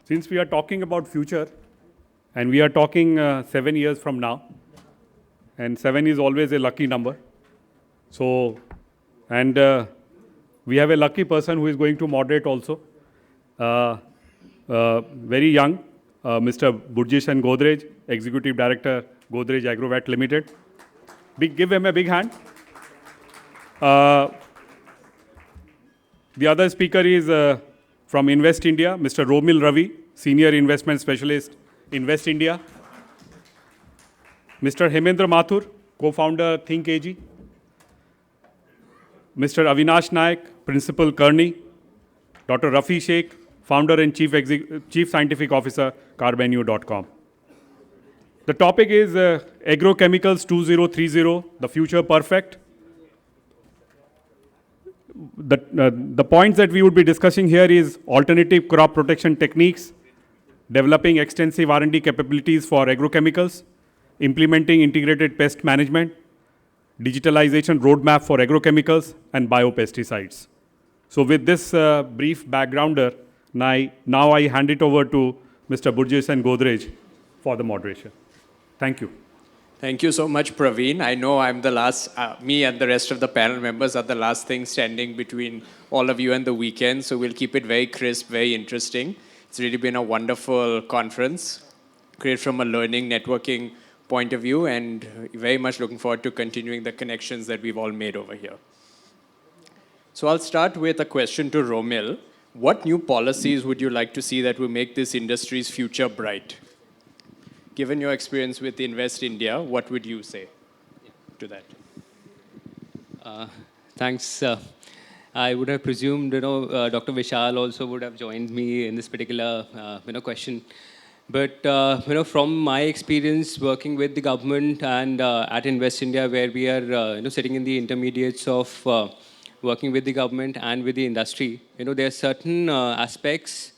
Since we are talking about future, and we are talking 7 years from now, and 7 is always a lucky number. So, and we have a lucky person who is going to moderate also. Very young, Mr. Burjesh and Godrej, Executive Director, Godrej Agrovet Limited. Give him a big hand. The other speaker is from Invest India, Mr. Romil Ravi, Senior Investment Specialist, Invest India. Mr. Hemendra Mathur, Co-founder Think AG. Mr. Avinash Naik, Principal Kearney. Dr. Rafi Sheikh, Founder and Chief Scientific Officer, Carbenu.com. The topic is Agrochemicals 2030, the future perfect. The points that we would be discussing here is alternative crop protection techniques, developing extensive R&D capabilities for agrochemicals, implementing integrated pest management, digitalization roadmap for agrochemicals, and biopesticides. So with this brief backgrounder, now I hand it over to Mr. Burjesh and Godrej for the moderation. Thank you. Thank you so much, Praveen. I know I'm the last, me and the rest of the panel members are the last thing standing between all of you and the weekend, so we'll keep it very crisp, very interesting. It's really been a wonderful conference, great from a learning, networking point of view, and very much looking forward to continuing the connections that we've all made over here. So I'll start with a question to Romil. What new policies would you like to see that will make this industry's future bright? Given your experience with Invest India, what would you say to that? Thanks. I would have presumed, Dr. Vishal also would have joined me in this particular, question. But, from my experience working with the government and at Invest India, where we are, sitting in the intermediates of working with the government and with the industry, there are certain aspects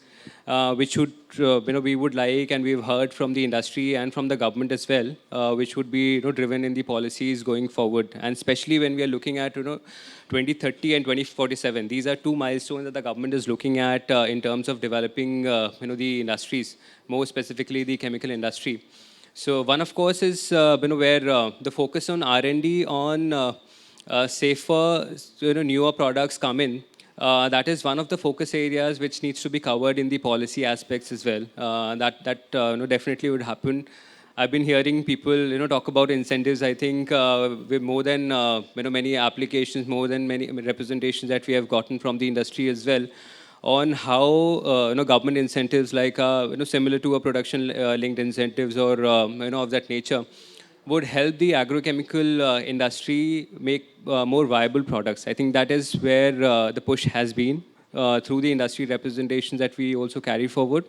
which would, we would like, and we've heard from the industry and from the government as well, which would be, driven in the policies going forward. And especially when we are looking at, 2030 and 2047. These are two milestones that the government is looking at in terms of developing, the industries, more specifically the chemical industry. So one, of course, is, where the focus on R&D on safer, newer products come in. That is one of the focus areas which needs to be covered in the policy aspects as well. That definitely would happen. I've been hearing people, talk about incentives. I think with more than many applications, more than many representations that we have gotten from the industry as well, on how government incentives like similar to a production linked incentives or of that nature would help the agrochemical industry make more viable products. I think that is where the push has been through the industry representations that we also carry forward.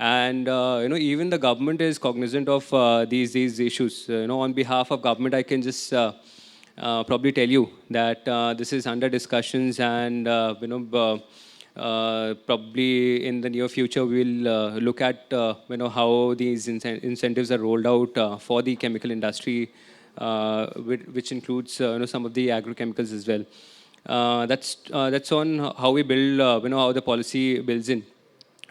And even the government is cognizant of these issues. On behalf of government, I can just probably tell you that this is under discussions, and probably in the near future we'll look at how these incentives are rolled out for the chemical industry, which includes some of the agrochemicals as well. That's on how we build how the policy builds in.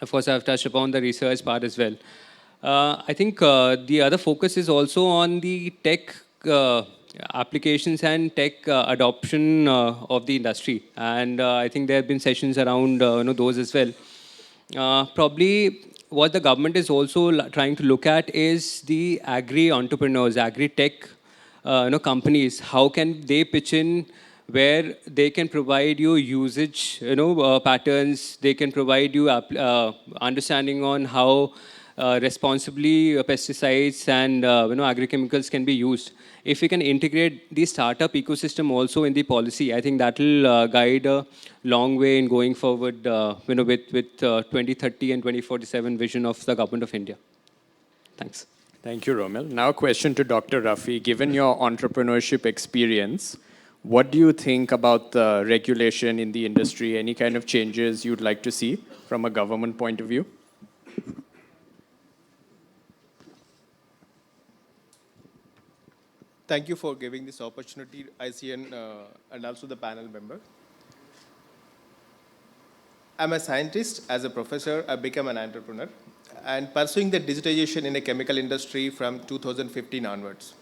Of course, I've touched upon the research part as well. I think the other focus is also on the tech applications and tech adoption of the industry. And I think there have been sessions around those as well. Probably what the government is also trying to look at is the agri-entrepreneurs, agri-tech companies. How can they pitch in where they can provide you usage patterns, they can provide you understanding on how responsibly pesticides and agrochemicals can be used. If we can integrate the startup ecosystem also in the policy, I think that will guide a long way in going forward with 2030 and 2047 vision of the Government of India. Thanks. Thank you, Romil. Now a question to Dr. Rafi. Given your entrepreneurship experience, what do you think about the regulation in the industry? Any kind of changes you'd like to see from a government point of view? Thank you for giving this opportunity, ICN, and also the panel member. I'm a scientist. As a professor, I became an entrepreneur and pursuing the digitization in a chemical industry from 2015 onwards.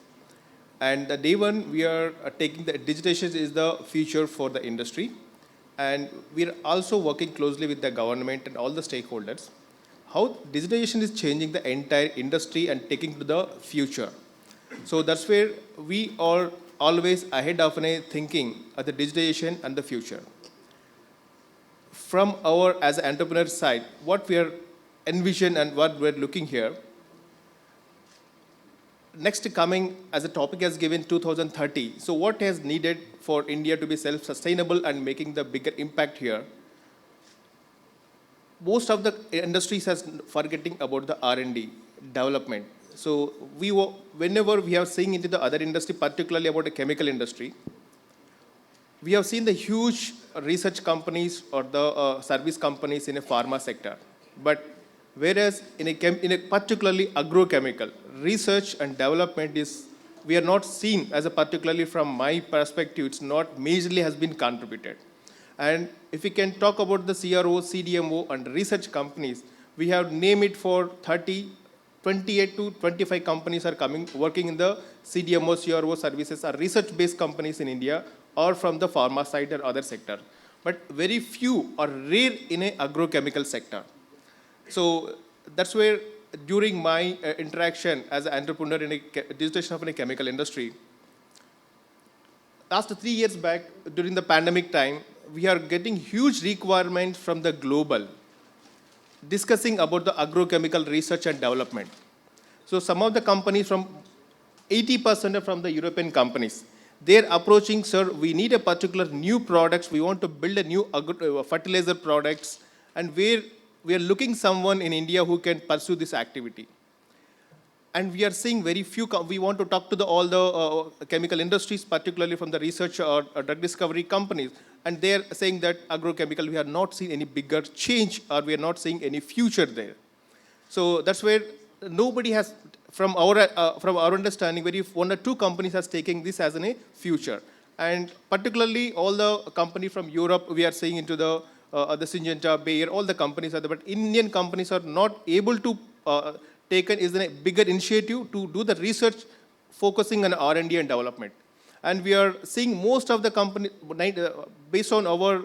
And the day one, we are taking the digitization is the future for the industry. And we are also working closely with the government and all the stakeholders. How digitization is changing the entire industry and taking to the future. So that's where we are always ahead of thinking of the digitization and the future. From our as an entrepreneur side, what we are envision and what we're looking here. Next coming as a topic has given 2030. So what is needed for India to be self-sustainable and making the bigger impact here? Most of the industries has forgetting about the R&D development. So whenever we have seen into the other industry, particularly about the chemical industry, we have seen the huge research companies or the service companies in a pharma sector. But whereas in a particularly agrochemical, research and development we are not seen as a particularly from my perspective, it's not majorly has been contributed. And if we can talk about the CRO, CDMO and research companies, we have named it for 28 to 25 companies are working in the CDMO, CRO services are research-based companies in India or from the pharma side or other sector. But very few are rare in a agrochemical sector. So that's where during my interaction as an entrepreneur in a digitization of a chemical industry, last 3 years back during the pandemic time, we are getting huge requirements from the global discussing about the agrochemical research and development. So some of the companies from 80% are from the European companies. They're approaching, sir, we need a particular new products. We want to build a new fertilizer products and where we are looking someone in India who can pursue this activity. And we are seeing very few, we want to talk to all the chemical industries, particularly from the research or drug discovery companies. And they're saying that agrochemical, we have not seen any bigger change or we are not seeing any future there. So that's where nobody has, from our understanding, very one or two companies has taken this as a future. And particularly all the companies from Europe, we are seeing into the Syngenta, Bayer, all the companies are there, but Indian companies are not able to taken is a bigger initiative to do the research focusing on R&D and development. And we are seeing most of the company, based on our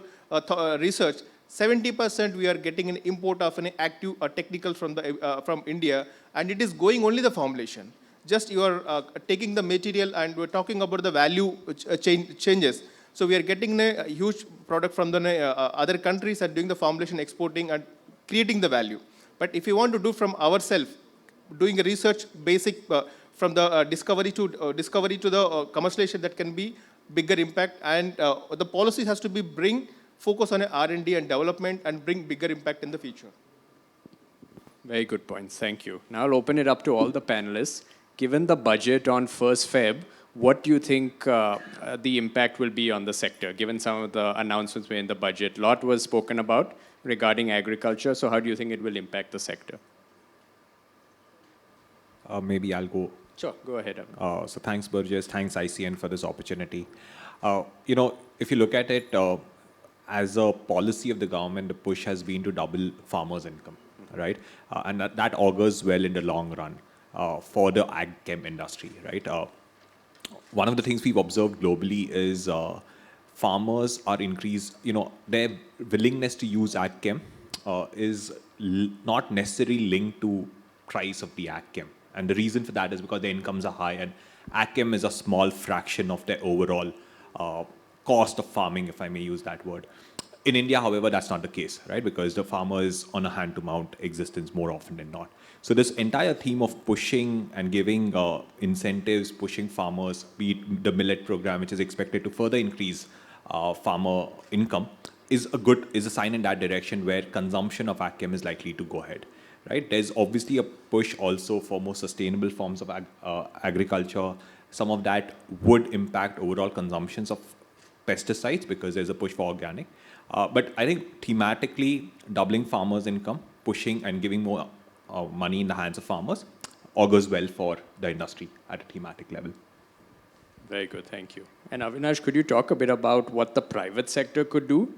research, 70% we are getting an import of an active or technical from India, and it is going only the formulation. Just you are taking the material and we're talking about the value changes. So we are getting a huge product from the other countries and doing the formulation, exporting and creating the value. But if you want to do from ourselves, doing a research basic from the discovery to the commercialization, that can be bigger impact. And the policy has to be bring focus on R&D and development and bring bigger impact in the future. Very good points. Thank you. Now I'll open it up to all the panelists. Given the budget on 1st Feb, what do you think the impact will be on the sector, given some of the announcements were in the budget? A lot was spoken about regarding agriculture. So how do you think it will impact the sector? Maybe I'll go. Sure, go ahead. So thanks, Burgess. Thanks, ICN, for this opportunity. If you look at it, as a policy of the government, the push has been to double farmers' income, right? And that augurs well in the long run for the ag chem industry, right? One of the things we've observed globally is farmers are their willingness to use ag chem is not necessarily linked to price of the ag chem. And the reason for that is because their incomes are high and ag chem is a small fraction of their overall cost of farming, if I may use that word. In India, however, that's not the case, right? Because the farmer is on a hand-to-mouth existence more often than not. So this entire theme of pushing and giving incentives, pushing farmers, be it the millet program, which is expected to further increase farmer income, is a sign in that direction where consumption of ag chem is likely to go ahead, right? There's obviously a push also for more sustainable forms of agriculture. Some of that would impact overall consumptions of pesticides because there's a push for organic. But I think thematically, doubling farmers' income, pushing and giving more money in the hands of farmers augurs well for the industry at a thematic level. Very good, thank you. And Avinash, could you talk a bit about what the private sector could do?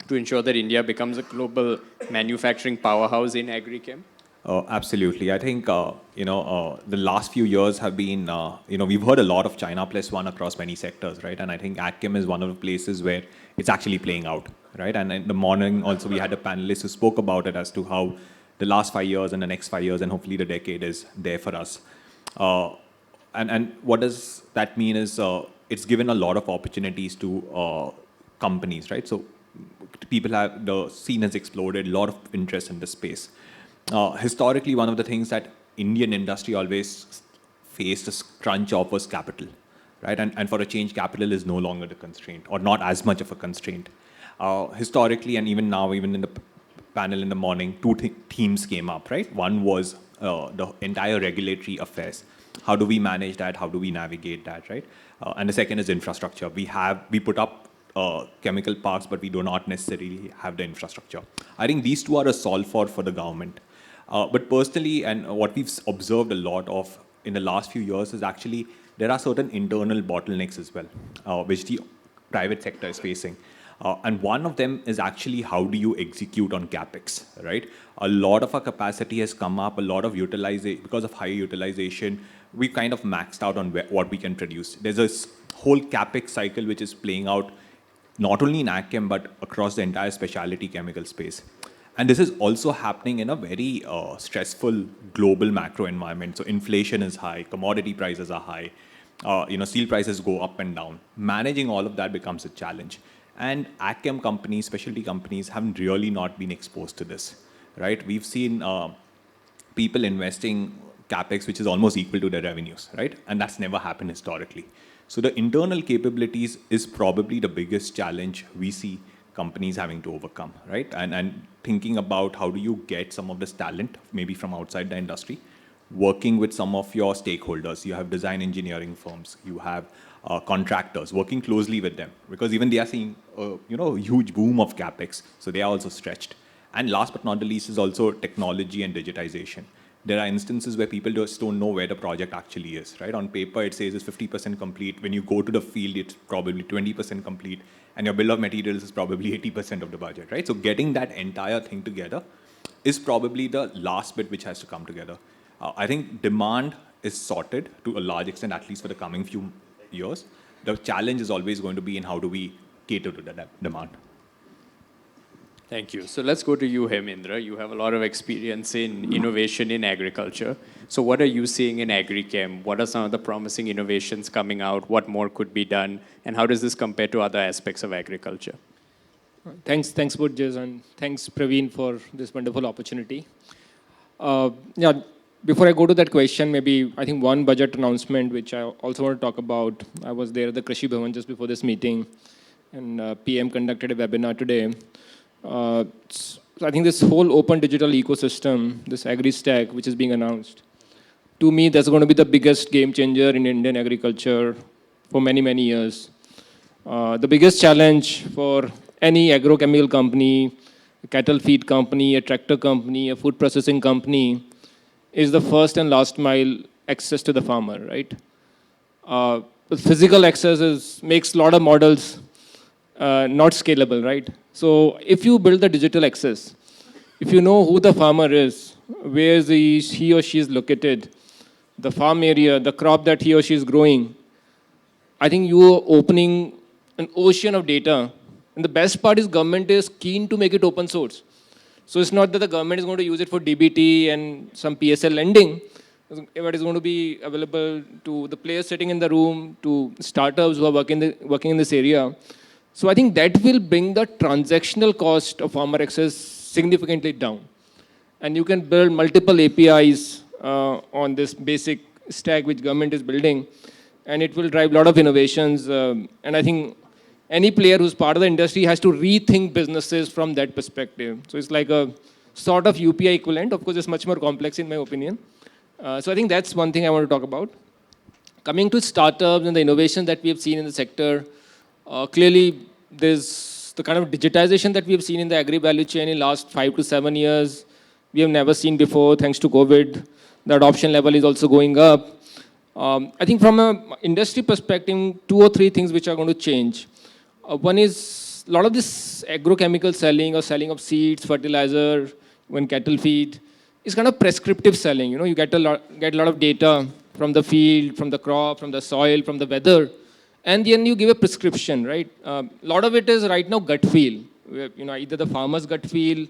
to ensure that India becomes a global manufacturing powerhouse in AgroChem? Absolutely. I think, the last few years have been, we've heard a lot of China plus one across many sectors, right? And I think AgChem is one of the places where it's actually playing out, right? And in the morning also we had a panelist who spoke about it as to how the last 5 years and the next 5 years and hopefully the decade is there for us. And what does that mean is it's given a lot of opportunities to companies, right? So the scene has exploded, a lot of interest in this space. Historically, one of the things that Indian industry always faced a crunch of was capital, right? And for a change, capital is no longer the constraint, or not as much of a constraint. Historically, and even now, even in the panel in the morning, two themes came up, right? One was the entire regulatory affairs. How do we manage that? How do we navigate that, right? And the second is infrastructure. We put up chemical parks, but we do not necessarily have the infrastructure. I think these two are a solve for the government. But personally, and what we've observed a lot of in the last few years is actually there are certain internal bottlenecks as well, which the private sector is facing. And one of them is actually how do you execute on CapEx, right? A lot of our capacity has come up, a lot of utilization, because of high utilization, we kind of maxed out on what we can produce. There's this whole CapEx cycle which is playing out not only in AgChem, but across the entire specialty chemical space. And this is also happening in a very stressful global macro environment. So inflation is high, commodity prices are high, steel prices go up and down. Managing all of that becomes a challenge. And AgChem companies, specialty companies, haven't really not been exposed to this, right? We've seen people investing CapEx, which is almost equal to their revenues, right? And that's never happened historically. So the internal capabilities is probably the biggest challenge we see companies having to overcome, right? And thinking about how do you get some of this talent, maybe from outside the industry, working with some of your stakeholders. You have design engineering firms, you have contractors, working closely with them, because even they are seeing a huge boom of CapEx, so they are also stretched. And last but not the least is also technology and digitization. There are instances where people just don't know where the project actually is, right? On paper, it says it's 50% complete. When you go to the field, it's probably 20% complete, and your bill of materials is probably 80% of the budget, right? So getting that entire thing together is probably the last bit which has to come together. I think demand is sorted to a large extent, at least for the coming few years. The challenge is always going to be in how do we cater to that demand. Thank you. So let's go to you, Hemendra. You have a lot of experience in innovation in agriculture. So what are you seeing in AgriChem? What are some of the promising innovations coming out? What more could be done? And how does this compare to other aspects of agriculture? Thanks, Burjis, and thanks, Praveen, for this wonderful opportunity. Before I go to that question, maybe I think one budget announcement, which I also want to talk about. I was there at the Krishi Bhavan just before this meeting, and PM conducted a webinar today. So I think this whole open digital ecosystem, this agri-stack, which is being announced, to me, that's going to be the biggest game changer in Indian agriculture for many, many years. The biggest challenge for any agrochemical company, a cattle feed company, a tractor company, a food processing company, is the first and last mile access to the farmer, right? The physical access makes a lot of models not scalable, right? So if you build the digital access, if you know who the farmer is, where he or she is located, the farm area, the crop that he or she is growing, I think you are opening an ocean of data. And the best part is government is keen to make it open source. So it's not that the government is going to use it for DBT and some PSL lending, but it's going to be available to the players sitting in the room, to startups who are working in this area. So I think that will bring the transactional cost of farmer access significantly down. And you can build multiple APIs on this basic stack which government is building, and it will drive a lot of innovations. And I think any player who's part of the industry has to rethink businesses from that perspective. So it's like a sort of UPI equivalent. Of course, it's much more complex in my opinion. So I think that's one thing I want to talk about. Coming to startups and the innovation that we have seen in the sector, clearly there's the kind of digitization that we have seen in the agri value chain in the last 5 to 7 years. We have never seen before, thanks to COVID. The adoption level is also going up. I think from an industry perspective, 2 or 3 things which are going to change. One is a lot of this agrochemical selling or selling of seeds, fertilizer, when cattle feed, is kind of prescriptive selling. You know, you get a lot of data from the field, from the crop, from the soil, from the weather, and then you give a prescription, right? A lot of it is right now gut feel. You know, either the farmer's gut feel,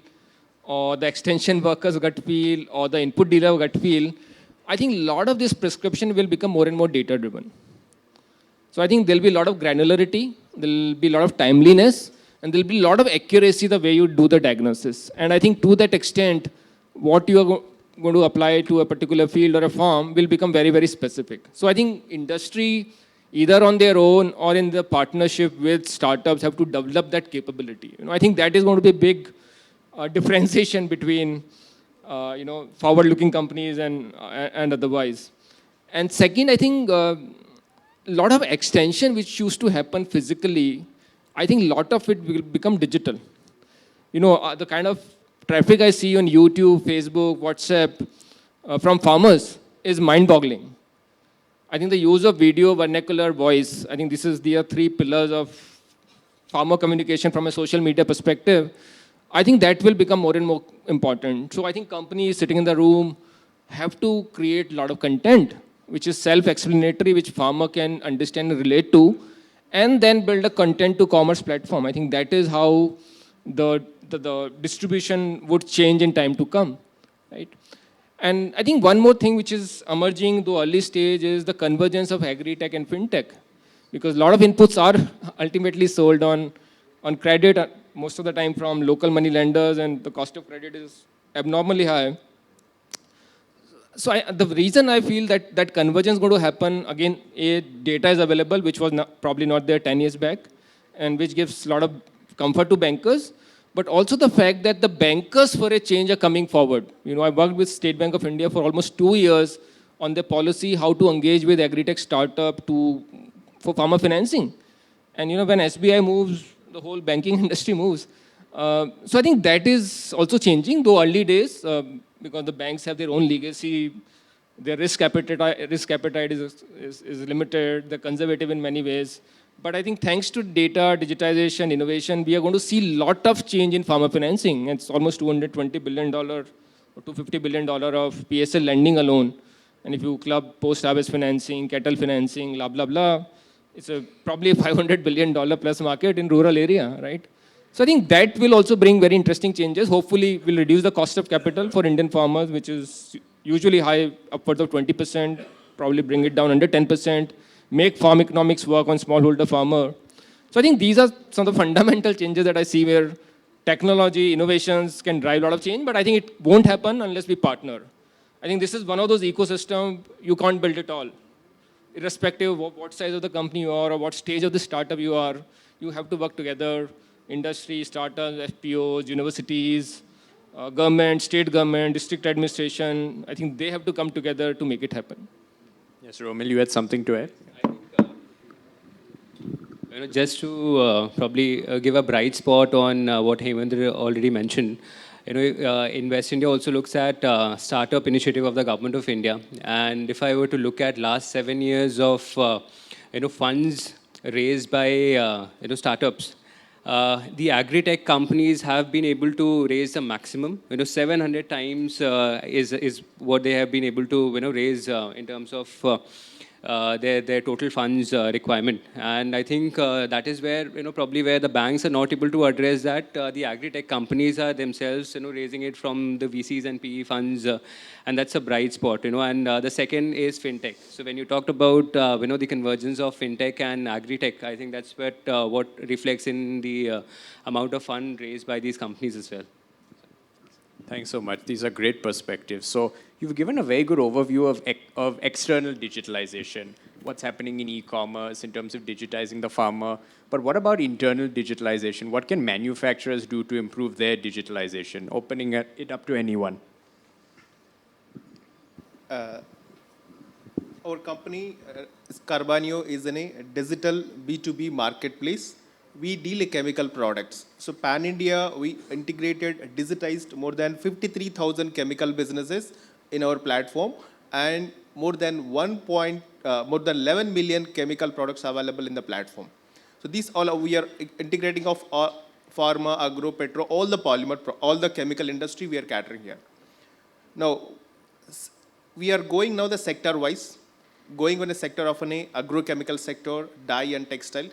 or the extension worker's gut feel, or the input dealer gut feel. I think a lot of this prescription will become more and more data driven. So I think there'll be a lot of granularity, there'll be a lot of timeliness, and there'll be a lot of accuracy the way you do the diagnosis. And I think to that extent, what you are going to apply to a particular field or a farm will become very, very specific. So I think industry, either on their own or in the partnership with startups, have to develop that capability. You know, I think that is going to be a big differentiation between forward-looking companies and otherwise. And second, I think a lot of extension which used to happen physically, I think a lot of it will become digital. You know, the kind of traffic I see on YouTube, Facebook, WhatsApp from farmers is mind-boggling. I think the use of video, vernacular, voice, I think this is the three pillars of farmer communication from a social media perspective. I think that will become more and more important. So I think companies sitting in the room have to create a lot of content which is self-explanatory, which farmer can understand and relate to, and then build a content to commerce platform. I think that is how the distribution would change in time to come, right? And I think one more thing which is emerging, though early stage, is the convergence of agri-tech and fintech. Because a lot of inputs are ultimately sold on credit, most of the time from local money lenders, and the cost of credit is abnormally high. So the reason I feel that convergence is going to happen, again, data is available, which was probably not there 10 years back, and which gives a lot of comfort to bankers, but also the fact that the bankers for a change are coming forward. You know, I worked with State Bank of India for almost 2 years on the policy, how to engage with agri-tech startup for farmer financing. And you know, when SBI moves, the whole banking industry moves. So I think that is also changing, though early days, because the banks have their own legacy, their risk appetite is limited, they're conservative in many ways. But I think thanks to data, digitization, innovation, we are going to see a lot of change in farmer financing. It's almost $220 billion or $250 billion of PSL lending alone. And if you club post-harvest financing, cattle financing, blah, blah, blah, it's probably a $500 billion plus market in rural area, right? So I think that will also bring very interesting changes. Hopefully, will reduce the cost of capital for Indian farmers, which is usually high, upwards of 20%, probably bring it down under 10%, make farm economics work on smallholder farmer. So I think these are some of the fundamental changes that I see where technology, innovations can drive a lot of change, but I think it won't happen unless we partner. I think this is one of those ecosystems, you can't build it all. Irrespective of what size of the company you are or what stage of the startup you are, you have to work together. Industry, startups, FPOs, universities, government, state government, district administration. I think they have to come together to make it happen. Yes, Romil, you had something to add? I think, just to probably give a bright spot on what Hemendra already mentioned, Invest India also looks at startup initiative of the government of India. And if I were to look at last 7 years of funds raised by startups, the agri-tech companies have been able to raise the maximum. 700 times is what they have been able to raise in terms of their total funds requirement. And I think that is where, probably where the banks are not able to address that. The agri-tech companies are themselves, raising it from the VCs and PE funds. And that's a bright spot, And the second is fintech. So when you talked about, the convergence of fintech and agri-tech, I think that's what reflects in the amount of fund raised by these companies as well. Thanks so much. These are great perspectives. So you've given a very good overview of external digitalization, what's happening in e-commerce in terms of digitizing the farmer. But what about internal digitalization? What can manufacturers do to improve their digitalization? Opening it up to anyone. Our company, Carbanio, is in a digital B2B marketplace. We deal in chemical products. So pan-India, we integrated, digitized more than 53,000 chemical businesses in our platform, and more than 11 million chemical products available in the platform. So these all we are integrating of pharma, agro, petro, all the polymer, all the chemical industry we are catering here. Now, we are going now the sector-wise, going on a sector of an agrochemical sector, dye and textile.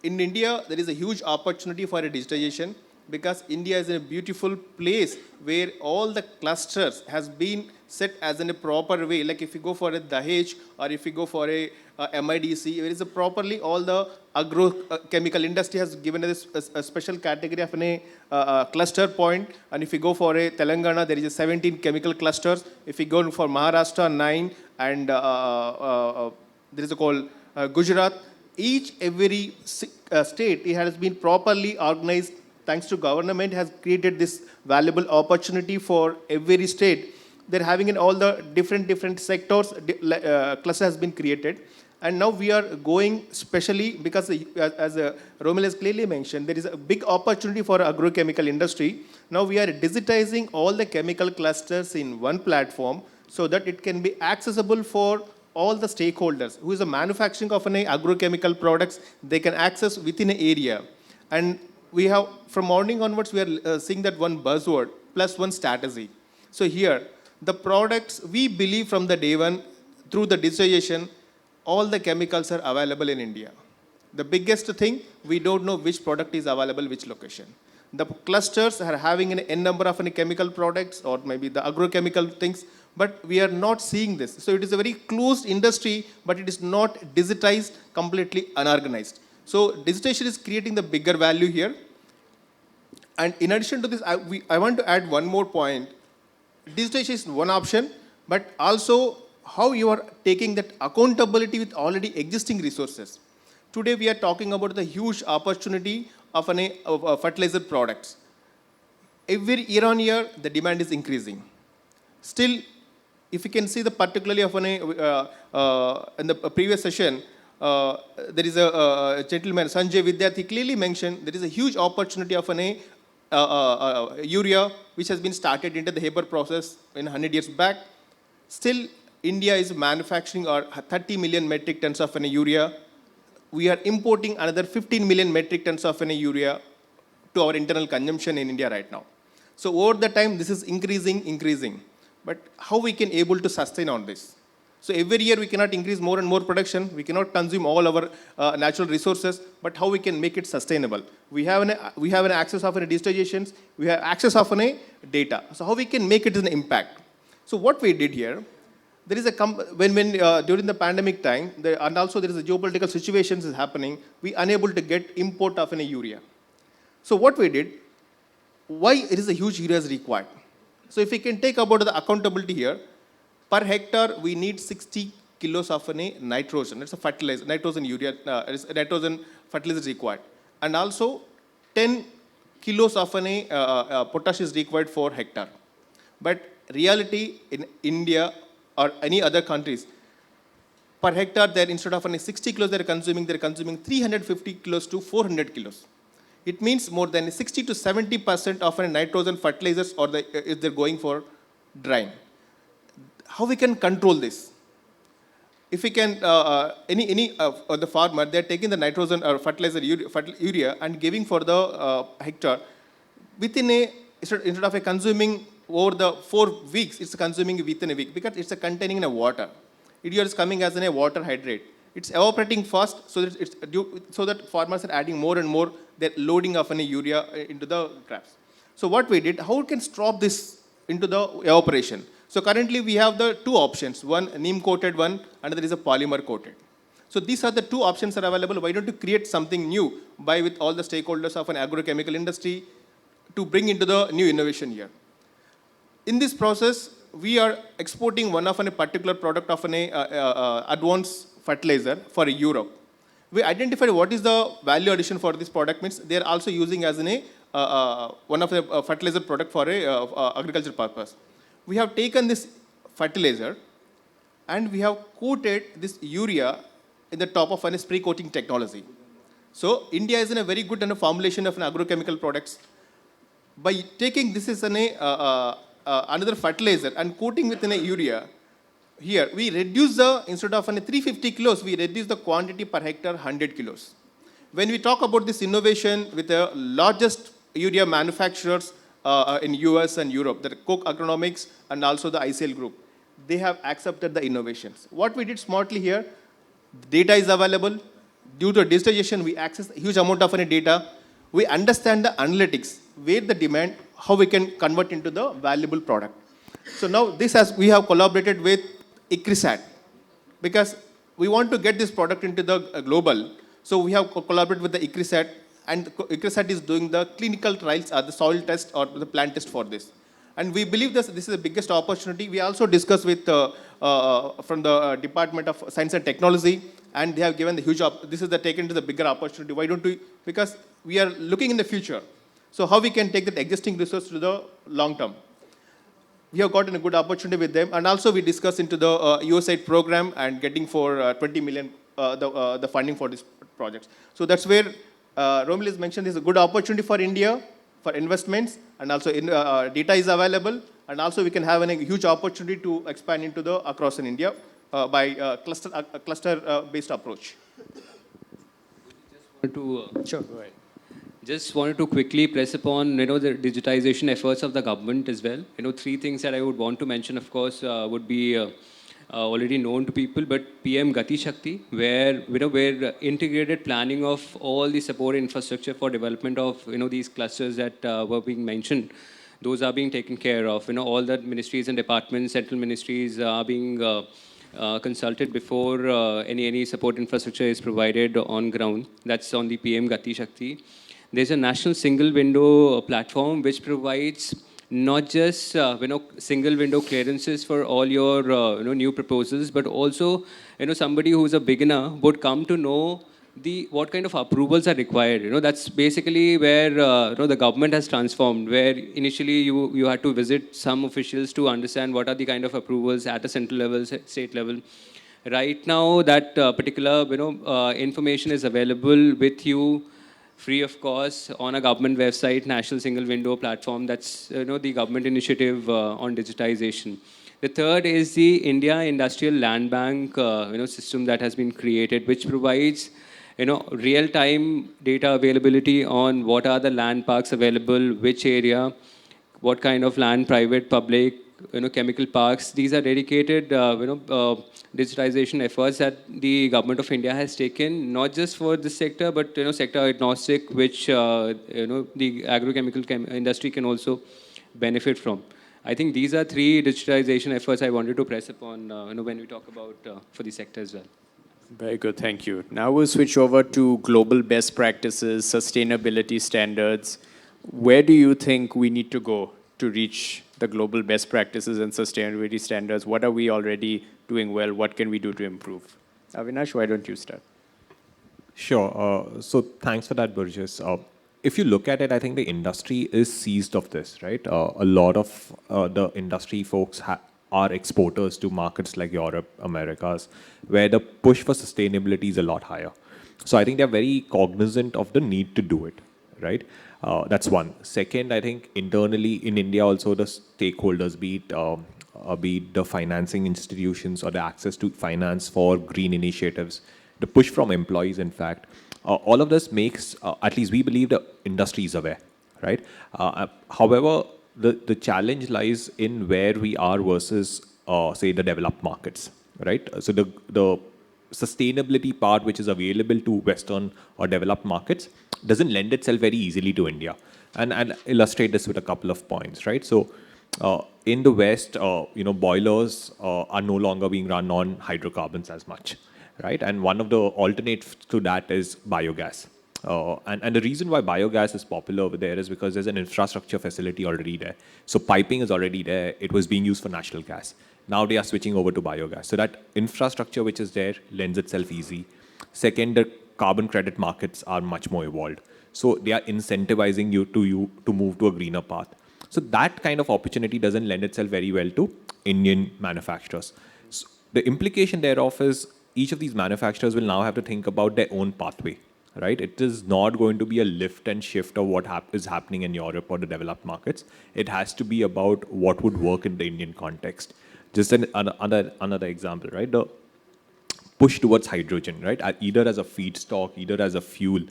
In India, there is a huge opportunity for a digitization because India is a beautiful place where all the clusters has been set as in a proper way. Like if you go for a Dahej or if you go for a MIDC, there is a properly all the agrochemical industry has given us a special category of a cluster point. And if you go for a Telangana, there is a 17 chemical clusters. If you go for Maharashtra, 9, and there is a called Gujarat. Every state, it has been properly organized. Thanks to government has created this valuable opportunity for every state. They're having in all the different sectors, cluster has been created. And now we are going specially because as Romil has clearly mentioned, there is a big opportunity for agrochemical industry. Now we are digitizing all the chemical clusters in one platform so that it can be accessible for all the stakeholders who is a manufacturing of an agrochemical products, they can access within an area. And we have, from morning onwards, we are seeing that one buzzword plus one strategy. So here, the products, we believe from the day one, through the digitization, all the chemicals are available in India. The biggest thing, we don't know which product is available, which location. The clusters are having an N number of chemical products or maybe the agrochemical things, but we are not seeing this. So it is a very closed industry, but it is not digitized, completely unorganized. So digitization is creating the bigger value here. And in addition to this, I want to add one more point. Digitization is one option, but also how you are taking that accountability with already existing resources. Today we are talking about the huge opportunity of fertilizer products. Every year on year, the demand is increasing. Still, if you can see the particularly of in the previous session, there is a gentleman, Sanjay Vidyathi, clearly mentioned there is a huge opportunity of urea, which has been started into the Haber process in 100 years back. Still, India is manufacturing 30 million metric tons of urea. We are importing another 15 million metric tons of urea to our internal consumption in India right now. So over the time, this is increasing. But how we can able to sustain on this? So every year we cannot increase more and more production. We cannot consume all our natural resources. But how we can make it sustainable? We have an access of digitizations. We have access of data. So how we can make it an impact? So what we did here, there is during the pandemic time, and also there is a geopolitical situations is happening. We unable to get import of urea. So what we did, why it is a huge urea is required? So if we can take about the accountability here, per hectare we need 60 kilos of nitrogen. It's a fertilizer, nitrogen fertilizer is required. And also 10 kilos of potash is required for hectare. But reality in India or any other countries, per hectare there instead of 60 kilos they're consuming 350 kilos to 400 kilos. It means more than 60 to 70% of nitrogen fertilizers or if they're going for drying. How we can control this? If we can, the farmer, they're taking the nitrogen or fertilizer urea and giving for the hectare. Instead of consuming over the 4 weeks, it's consuming within a week because it's containing water. Urea is coming as a water hydrate. It's evaporating fast, so that farmers are adding more and more their loading of urea into the crops. So what we did, how we can stop this into the evaporation? So currently we have the 2 options, one neem coated one, another is a polymer coated. So these are the 2 options that are available. Why don't you create something new with all the stakeholders of an agrochemical industry to bring into the new innovation here? In this process, we are exporting one of a particular product of an advanced fertilizer for Europe. We identified what is the value addition for this product. Means they are also using as one of the fertilizer product for agriculture purpose. We have taken this fertilizer and we have coated this urea in the top of a spray coating technology. So India is in a very good formulation of agrochemical products. By taking this is another fertilizer and coating within a urea, here we reduce instead of 350 kilos, we reduce the quantity per hectare 100 kilos. when we talk about this innovation with the largest urea manufacturers in US and Europe, the Koch Agronomics and also the ICL group, they have accepted the innovations. What we did smartly here, data is available. Due to digitization, we access a huge amount of data. We understand the analytics, where the demand, how we can convert into the valuable product. So now we have collaborated with ICRISAT because we want to get this product into the global. So we have collaborated with the ICRISAT, and ICRISAT is doing the clinical trials, the soil test or the plant test for this. And we believe this is the biggest opportunity. We also discussed with from the Department of Science and Technology, and they have given the huge, this is the taken to the bigger opportunity. Why don't we, because we are looking in the future. So how we can take that existing resource to the long term. We have gotten a good opportunity with them. And also we discussed into the USAID program and getting for 20 million the funding for this project. So that's where Romil has mentioned is a good opportunity for India for investments, and also data is available, and also we can have a huge opportunity to expand into the across in India by cluster-based approach. Sure, go ahead. Just wanted to quickly press upon, the digitization efforts of the government as well. Three things that I would want to mention, of course, would be already known to people, but PM Gati Shakti, where where integrated planning of all the support infrastructure for development of these clusters that were being mentioned, those are being taken care of. All the ministries and departments, central ministries are being consulted before any support infrastructure is provided on ground. That's on the PM Gati Shakti. There's a national single window platform which provides not just single window clearances for all your new proposals, but also somebody who's a beginner would come to know what kind of approvals are required. That's basically where the government has transformed, where initially you had to visit some officials to understand what are the kind of approvals at a central level, state level. Right now, that particular information is available with you free of cost on a government website, National Single Window Platform. That's the government initiative on digitization. The third is the India Industrial Land Bank system that has been created, which provides real-time data availability on what are the land parks available, which area, what kind of land, private, public, chemical parks. These are dedicated, digitization efforts that the government of India has taken, not just for this sector, but sector agnostic, which the agrochemical industry can also benefit from. I think these are three digitization efforts I wanted to press upon when we talk about for the sector as well. Very good, thank you. Now we'll switch over to global best practices, sustainability standards. Where do you think we need to go to reach the global best practices and sustainability standards? What are we already doing well? What can we do to improve? Avinash, why don't you start? Sure. So thanks for that, Burgess. If you look at it, I think the industry is seized of this, right? A lot of the industry folks are exporters to markets like Europe, Americas, where the push for sustainability is a lot higher. So I think they're very cognizant of the need to do it, right? That's one. Second, I think internally in India also the stakeholders, be it the financing institutions or the access to finance for green initiatives, the push from employees, in fact, all of this makes, at least we believe, the industry is aware, right? However, the challenge lies in where we are versus, say, the developed markets, right? So the sustainability part, which is available to Western or developed markets, doesn't lend itself very easily to India. And I'll illustrate this with a couple of points, right? So in the West, boilers are no longer being run on hydrocarbons as much, right? And one of the alternatives to that is biogas. And the reason why biogas is popular over there is because there's an infrastructure facility already there. So piping is already there. It was being used for natural gas. Now they are switching over to biogas. So that infrastructure which is there lends itself easy. Second, the carbon credit markets are much more evolved. So they are incentivizing you to move to a greener path. So that kind of opportunity doesn't lend itself very well to Indian manufacturers. So the implication thereof is each of these manufacturers will now have to think about their own pathway, right? It is not going to be a lift and shift of what is happening in Europe or the developed markets. It has to be about what would work in the Indian context. Just another example, right? The push towards hydrogen, right, either as a feedstock, either as a fuel,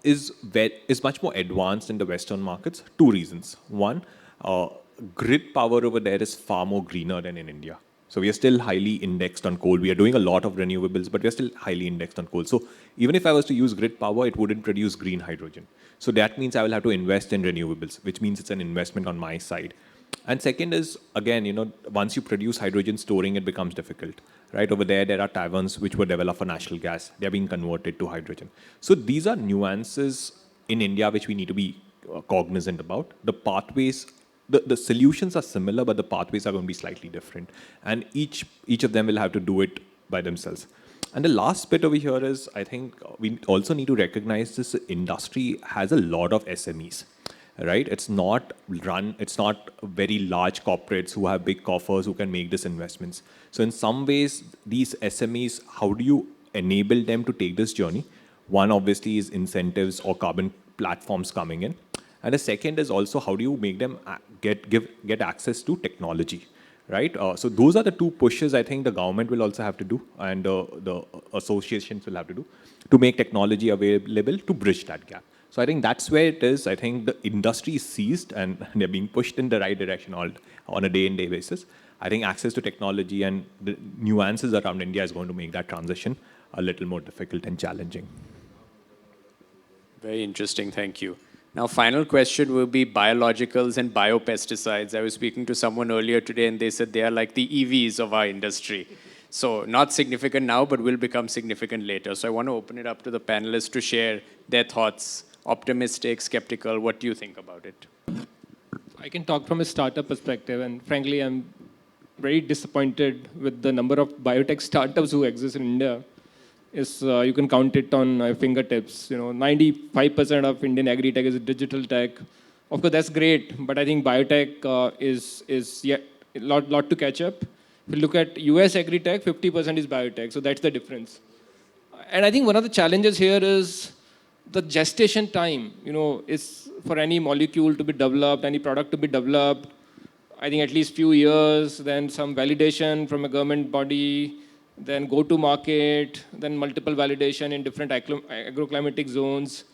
is much more advanced in the Western markets. Two reasons. One, grid power over there is far more greener than in India. So we are still highly indexed on coal. We are doing a lot of renewables, but we are still highly indexed on coal. So even if I was to use grid power, it wouldn't produce green hydrogen. So that means I will have to invest in renewables, which means it's an investment on my side. And second is, again, once you produce hydrogen, storing it becomes difficult, right? Over there are taverns which were developed for natural gas. They're being converted to hydrogen. So these are nuances in India which we need to be cognizant about. The pathways, the solutions are similar, but the pathways are going to be slightly different. And each of them will have to do it by themselves. And the last bit over here is, I think we also need to recognize this industry has a lot of SMEs, right? It's not very large corporates who have big coffers who can make these investments. So in some ways, these SMEs, how do you enable them to take this journey? One obviously is incentives or carbon platforms coming in. And the second is also how do you make them get access to technology, right? So those are the two pushes I think the government will also have to do, and the associations will have to do to make technology available to bridge that gap. So I think that's where it is. I think the industry is seized and they're being pushed in the right direction on a day-in-day basis. I think access to technology and the nuances around India is going to make that transition a little more difficult and challenging. Very interesting, thank you. Now, final question will be biologicals and biopesticides. I was speaking to someone earlier today and they said they are like the EVs of our industry. So not significant now, but will become significant later. So I want to open it up to the panelists to share their thoughts. Optimistic, skeptical, what do you think about it? I can talk from a startup perspective, and frankly, I'm very disappointed with the number of biotech startups who exist in India. You can count it on my fingertips. 95% of Indian agri-tech is digital tech. Of course, that's great, but I think biotech is yet a lot to catch up. If you look at US agri-tech, 50% is biotech, so that's the difference. And I think one of the challenges here is the gestation time, is for any molecule to be developed, any product to be developed, I think at least few years, then some validation from a government body, then go to market, then multiple validation in different agroclimatic zones.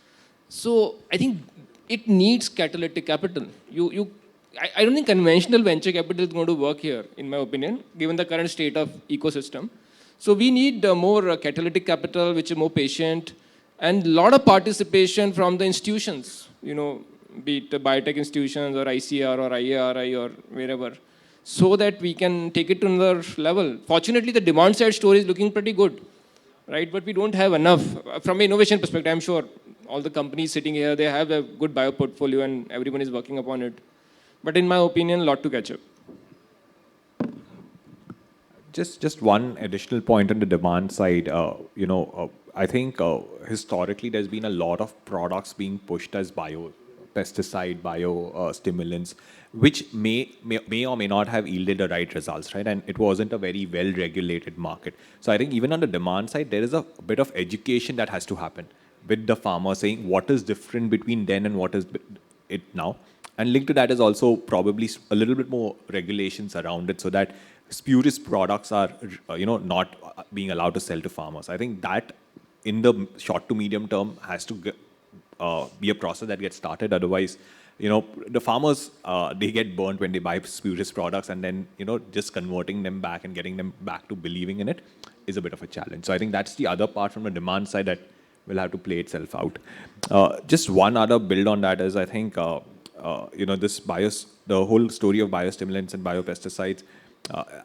So I think it needs catalytic capital. I don't think conventional venture capital is going to work here, in my opinion, given the current state of ecosystem. So we need more catalytic capital, which is more patient, and a lot of participation from the institutions, be it biotech institutions or ICR or IARI or wherever, so that we can take it to another level. Fortunately, the demand side story is looking pretty good, right? But we don't have enough. From an innovation perspective, I'm sure all the companies sitting here, they have a good bio portfolio and everyone is working upon it. But in my opinion, a lot to catch up. Just one additional point on the demand side. I think historically there's been a lot of products being pushed as pesticide, biostimulants, which may or may not have yielded the right results, right? And it wasn't a very well-regulated market. So I think even on the demand side, there is a bit of education that has to happen with the farmer saying what is different between then and what is it now. And linked to that is also probably a little bit more regulations around it so that spurious products are, not being allowed to sell to farmers. I think that in the short to medium term has to be a process that gets started. Otherwise, the farmers, they get burnt when they buy spurious products, and then, just converting them back and getting them back to believing in it is a bit of a challenge. So I think that's the other part from the demand side that will have to play itself out. Just one other build on that is I think, the whole story of biostimulants and biopesticides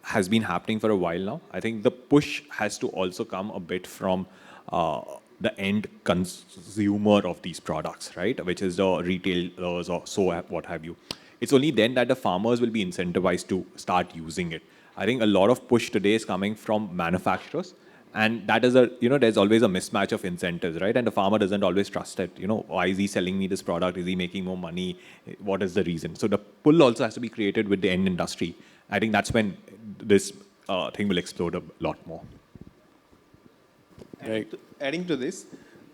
has been happening for a while now. I think the push has to also come a bit from the end consumer of these products, right? Which is the retailers or what have you. It's only then that the farmers will be incentivized to start using it. I think a lot of push today is coming from manufacturers, and that is there's always a mismatch of incentives, right? And the farmer doesn't always trust it. Why is he selling me this product? Is he making more money? What is the reason? So the pull also has to be created with the end industry. I think that's when this thing will explode a lot more. Adding to this,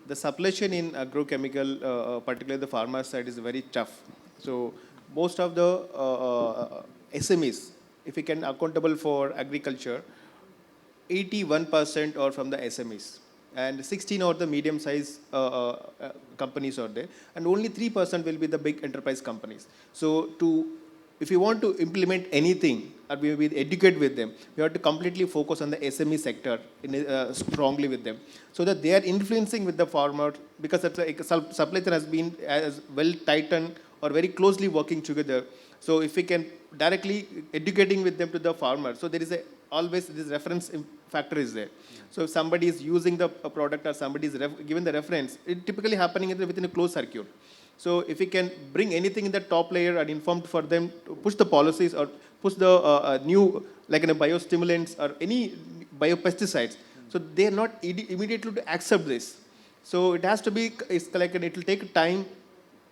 the supply chain in agrochemical, particularly the pharma side, is very tough. So most of the SMEs, if we can accountable for agriculture, 81% are from the SMEs, and 16 are the medium-sized companies are there, and only 3% will be the big enterprise companies. So if you want to implement anything or we will educate with them, we have to completely focus on the SME sector strongly with them, so that they are influencing with the farmer, because supply chain has been as well tightened or very closely working together. So if we can directly educating with them to the farmer, so there is always this reference factor is there. So if somebody is using the product or somebody is given the reference, it typically happening within a closed circuit. So if we can bring anything in the top layer and informed for them to push the policies or push the new, like in a biostimulants or any biopesticides, so they are not immediately to accept this. So it has to be, it's like, it will take time.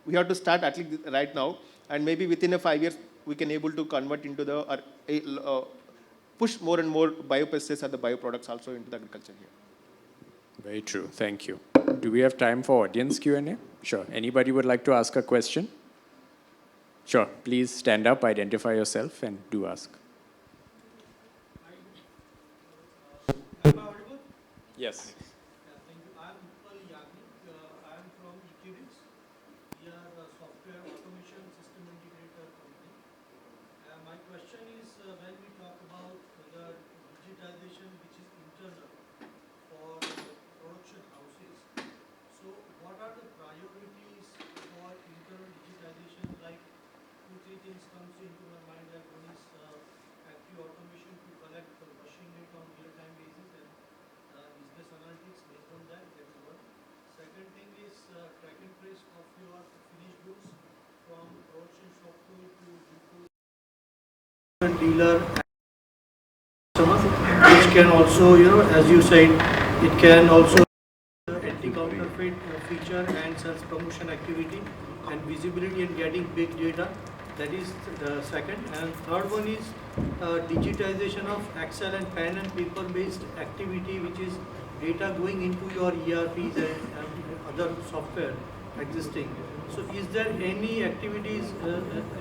We have to start at least right now, and maybe within 5 years, we can able to convert into the, push more and more biopesticides and the bioproducts also into the agriculture here. Very true. Thank you. Do we have time for audience Q&A? Sure. Anybody would like to ask a question? Sure. Please stand up, identify yourself, and do ask. Yes. Thank you. I am Yagnik. I am from Equidix. We are a software automation system integrator company. My question is, when we talk about the digitization which is internal for production houses, so what are the priorities for internal digitization? Like 2-3 things comes into my mind. That one is factory automation to collect the washing data on real-time basis and business analytics based on that. That is one. Second thing is track and trace of your finished goods from production shop floor to dealer, which can also, as you said, it can also anti-counterfeit feature and sales promotion activity and visibility and getting big data. That is the second. And third one is digitization of Excel and pen and paper-based activity, which is data going into your ERPs and other software existing. So is there any activities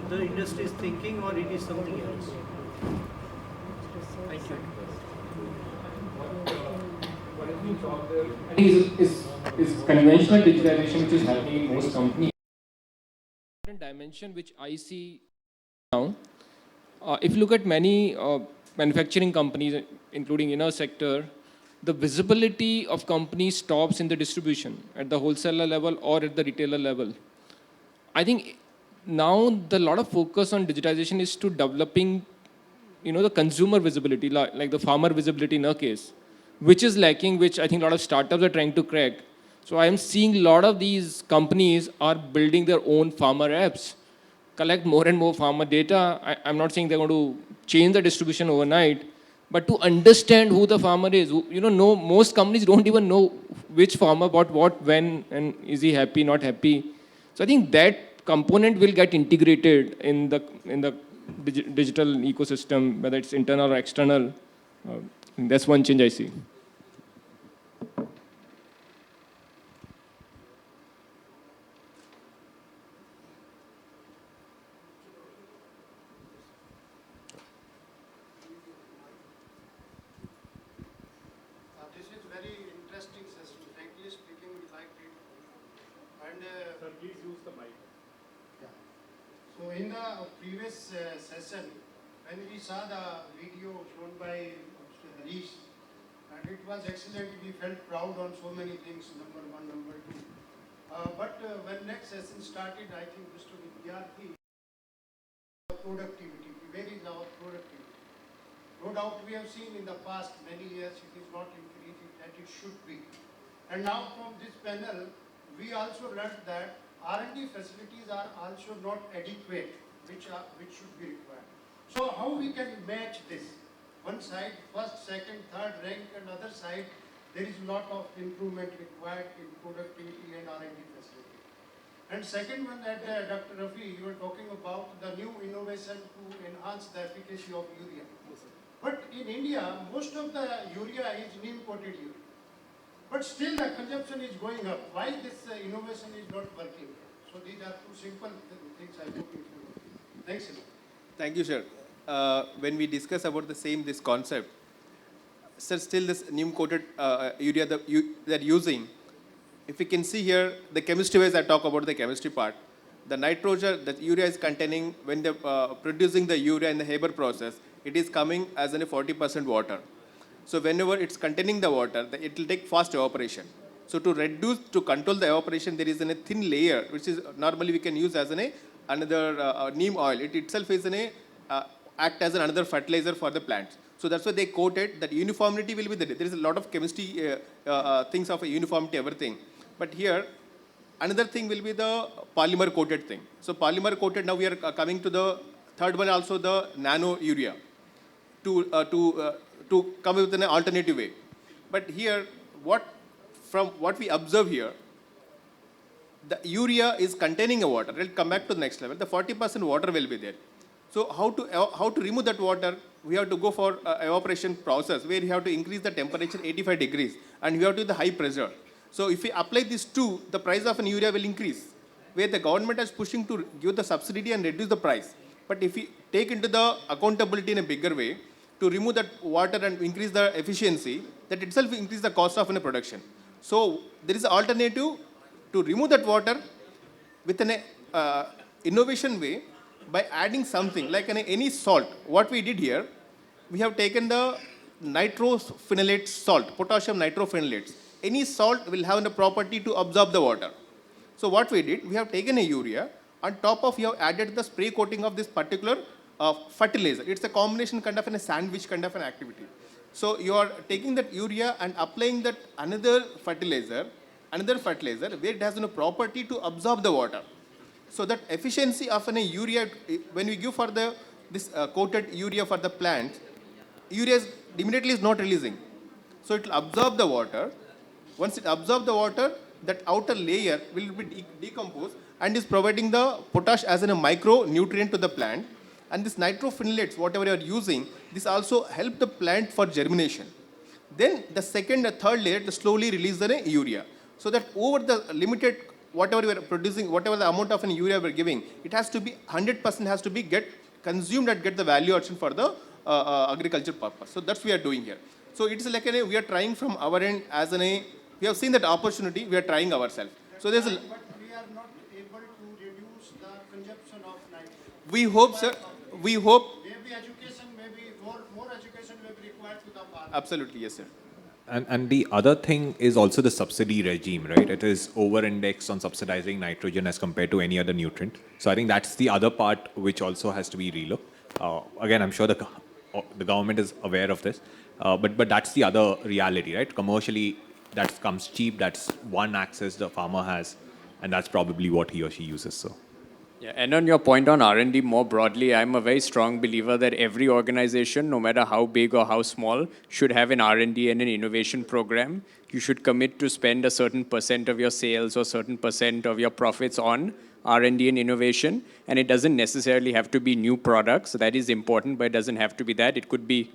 the industry is thinking, or it is something else? Thank you. I think is conventional digitalization which is happening in most companies. Dimension which I see now, if you look at many manufacturing companies, including inner sector, the visibility of companies stops in the distribution at the wholesaler level or at the retailer level. I think now the lot of focus on digitization is to developing, the consumer visibility, like the farmer visibility in our case, which is lacking, which I think a lot of startups are trying to crack. So I am seeing a lot of these companies are building their own farmer apps, collect more and more farmer data. I'm not saying they're going to change the distribution overnight, but to understand who the farmer is. Most companies don't even know which farmer bought what, when, and is he happy, not happy. So I think that component will get integrated in the digital ecosystem, whether it's internal or external. That's one change I see. This is very interesting session. Frankly speaking, we liked it. And Sir, please use the mic. yeah. So in the previous session, when we saw the video shown by Mr. Harish, and it was excellent. We felt proud on so many things. Number one, number two. But when next session started, I think Mr. Vidyarthi, productivity. Where is our productivity? No doubt we have seen in the past many years it is not increasing that it should be. And now from this panel, we also learned that R&D facilities are also not adequate, which should be required. So how we can match this? One side, first, second, third rank, and other side, there is a lot of improvement required in productivity and R&D facility. And second one, that Dr. Rafi, you were talking about the new innovation to enhance the efficacy of urea. But in India, most of the urea is neem-coated urea. But still the consumption is going up. Why this innovation is not working? So these are two simple things I put in front of you. Thanks a lot. Thank you, sir. When we discuss about this concept, still this neem coated urea that they're using. If you can see here, the chemistry wise, I talk about the chemistry part. The nitrogen that urea is containing, when they're producing the urea in the Haber process, it is coming as in a 40% water. So whenever it's containing the water, it will take fast evaporation. So to control the evaporation, there is a thin layer, which is normally we can use as another neem oil. It itself is act as another fertilizer for the plants. So that's why they coat it, that uniformity will be there. There is a lot of chemistry things of a uniformity, everything. But here, another thing will be the polymer coated thing. So polymer coated, now we are coming to the third one also, the nano urea, to come with an alternative way. But here, from what we observe here, the urea is containing a water. We'll come back to the next level. The 40% water will be there. So how to remove that water? We have to go for evaporation process where you have to increase the temperature 85 degrees and we have to do the high pressure. So if we apply these two, the price of an urea will increase, where the government is pushing to give the subsidy and reduce the price. But if we take into the accountability in a bigger way, to remove that water and increase the efficiency, that itself will increase the cost of production. So there is an alternative to remove that water with an innovation way by adding something like any salt. What we did here, we have taken the nitrophenolate salt, potassium nitrophenolates. Any salt will have the property to absorb the water. So what we did, we have taken a urea, on top of we have added the spray coating of this particular fertilizer. It's a combination kind of a sandwich kind of an activity. So you are taking that urea and applying that another fertilizer where it has a property to absorb the water. So that efficiency of an urea, when we give for this coated urea for the plant, urea immediately is not releasing. So it will absorb the water. Once it absorbs the water, that outer layer will be decomposed and is providing the potash as a micronutrient to the plant. And this nitrophenolates, whatever you are using, this also help the plant for germination. Then the second and third layer, to slowly release the urea. So that over the limited, whatever we are producing, whatever the amount of an urea we are giving, it has to be 100% has to be consumed and get the value addition for the agriculture purpose. So that's what we are doing here. So it's like we are trying from our end we have seen that opportunity, we are trying ourselves. So there's But we are not able to reduce the consumption of nitrogen. We hope, sir. We hope. Maybe education, more education may be required to the farmer. Absolutely, yes, sir. And the other thing is also the subsidy regime, right? It is over-indexed on subsidizing nitrogen as compared to any other nutrient. So I think that's the other part which also has to be relooked. Again, I'm sure the government is aware of this, but that's the other reality, right? Commercially, that comes cheap. That's one access the farmer has, and that's probably what he or she uses. So. Yeah, and on your point on R&D more broadly, I'm a very strong believer that every organization, no matter how big or how small, should have an R&D and an innovation program. You should commit to spend a certain % of your sales or certain % of your profits on R&D and innovation. And it doesn't necessarily have to be new products. That is important, but it doesn't have to be that. It could be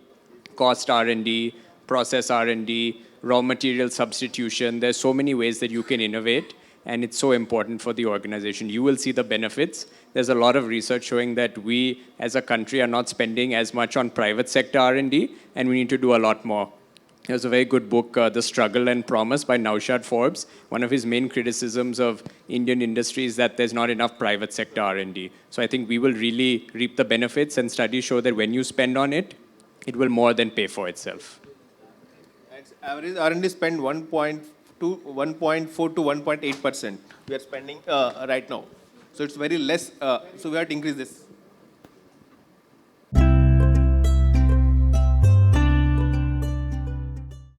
cost R&D, process R&D, raw material substitution. There's so many ways that you can innovate. And it's so important for the organization. You will see the benefits. There's a lot of research showing that we, as a country, are not spending as much on private sector R&D, and we need to do a lot more. There's a very good book, The Struggle and Promise by Naushad Forbes. One of his main criticisms of Indian industry is that there's not enough private sector R&D. So I think we will really reap the benefits, and studies show that when you spend on it, it will more than pay for itself. Average R&D spend 1.4 to 1.8%. We are spending right now. So it's very less. So we have to increase this.